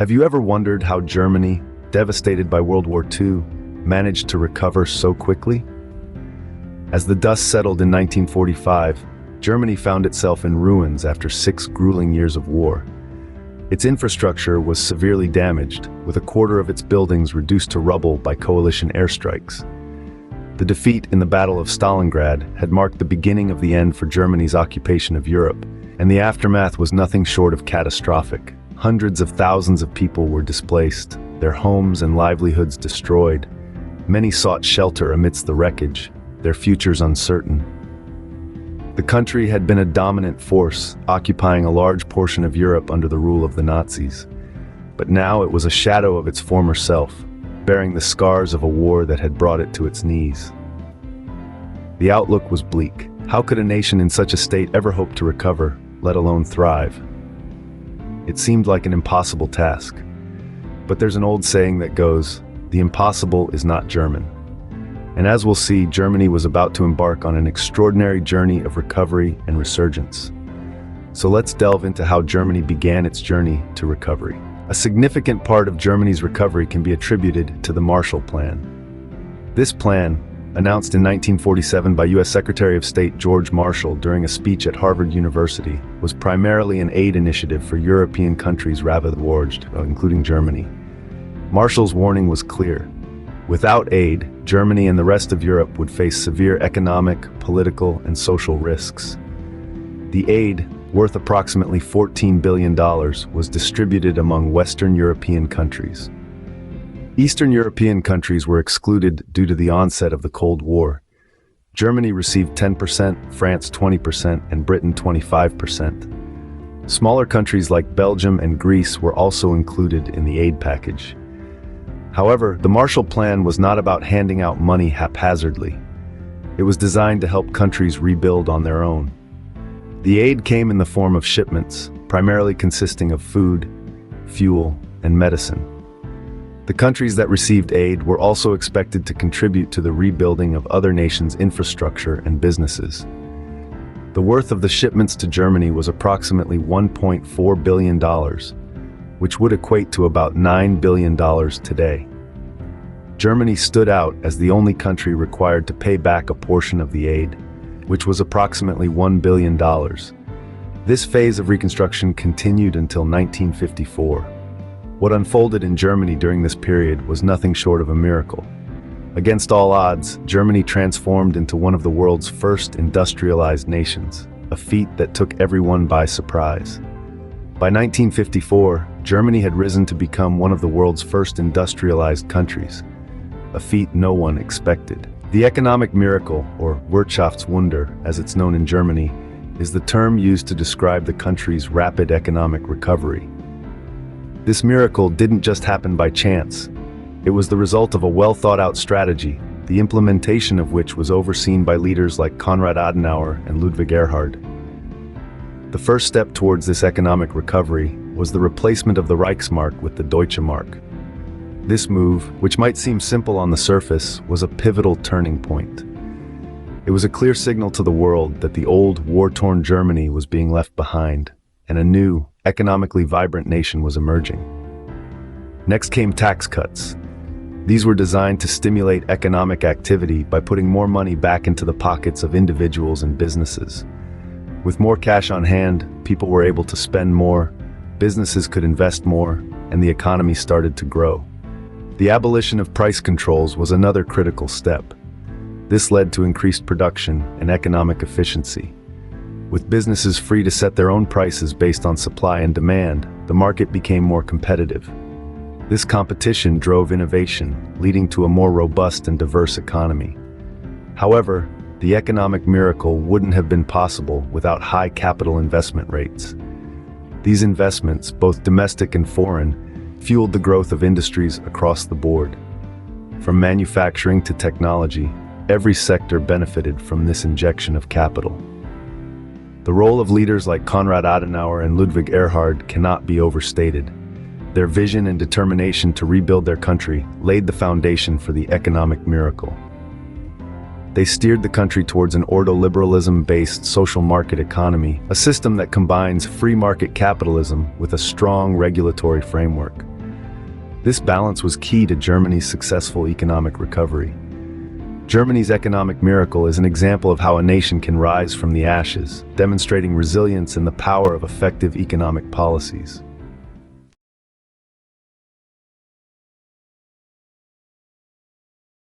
Have you ever wondered how Germany, devastated by World War II, managed to recover so quickly? As the dust settled in 1945, Germany found itself in ruins after 6 grueling years of war. Its infrastructure was severely damaged, with a quarter of its buildings reduced to rubble by coalition airstrikes. The defeat in the Battle of Stalingrad had marked the beginning of the end for Germany's occupation of Europe, and the aftermath was nothing short of catastrophic. Hundreds of thousands of people were displaced, their homes and livelihoods destroyed. Many sought shelter amidst the wreckage, their futures uncertain. The country had been a dominant force, occupying a large portion of Europe under the rule of the Nazis. But now it was a shadow of its former self, bearing the scars of a war that had brought it to its knees. The outlook was bleak. How could a nation in such a state ever hope to recover, let alone thrive? It seemed like an impossible task. But there's an old saying that goes, "The impossible is not German." And as we'll see, Germany was about to embark on an extraordinary journey of recovery and resurgence. So let's delve into how Germany began its journey to recovery. A significant part of Germany's recovery can be attributed to the Marshall Plan. This plan, announced in 1947 by U.S. Secretary of State George Marshall during a speech at Harvard University, was primarily an aid initiative for European countries ravaged, including Germany. Marshall's warning was clear. Without aid, Germany and the rest of Europe would face severe economic, political, and social risks. The aid, worth approximately $14 billion, was distributed among Western European countries. Eastern European countries were excluded due to the onset of the Cold War. Germany received 10%, France 20%, and Britain 25%. Smaller countries like Belgium and Greece were also included in the aid package. However, the Marshall Plan was not about handing out money haphazardly. It was designed to help countries rebuild on their own. The aid came in the form of shipments, primarily consisting of food, fuel, and medicine. The countries that received aid were also expected to contribute to the rebuilding of other nations' infrastructure and businesses. The worth of the shipments to Germany was approximately $1.4 billion, which would equate to about $9 billion today. Germany stood out as the only country required to pay back a portion of the aid, which was approximately $1 billion. This phase of reconstruction continued until 1954. What unfolded in Germany during this period was nothing short of a miracle. Against all odds, Germany transformed into one of the world's first industrialized nations, a feat that took everyone by surprise. By 1954, Germany had risen to become one of the world's first industrialized countries, a feat no one expected. The economic miracle, or Wirtschaftswunder, as it's known in Germany, is the term used to describe the country's rapid economic recovery. This miracle didn't just happen by chance. It was the result of a well-thought-out strategy, the implementation of which was overseen by leaders like Konrad Adenauer and Ludwig Erhard. The first step towards this economic recovery was the replacement of the Reichsmark with the Deutsche Mark. This move, which might seem simple on the surface, was a pivotal turning point. It was a clear signal to the world that the old, war-torn Germany was being left behind, and a new, economically vibrant nation was emerging. Next came tax cuts. These were designed to stimulate economic activity by putting more money back into the pockets of individuals and businesses. With more cash on hand, people were able to spend more, businesses could invest more, and the economy started to grow. The abolition of price controls was another critical step. This led to increased production and economic efficiency. With businesses free to set their own prices based on supply and demand, the market became more competitive. This competition drove innovation, leading to a more robust and diverse economy. However, the economic miracle wouldn't have been possible without high capital investment rates. These investments, both domestic and foreign, fueled the growth of industries across the board. From manufacturing to technology, every sector benefited from this injection of capital. The role of leaders like Konrad Adenauer and Ludwig Erhard cannot be overstated. Their vision and determination to rebuild their country laid the foundation for the economic miracle. They steered the country towards an ordoliberalism-based social market economy, a system that combines free market capitalism with a strong regulatory framework. This balance was key to Germany's successful economic recovery. Germany's economic miracle is an example of how a nation can rise from the ashes, demonstrating resilience and the power of effective economic policies.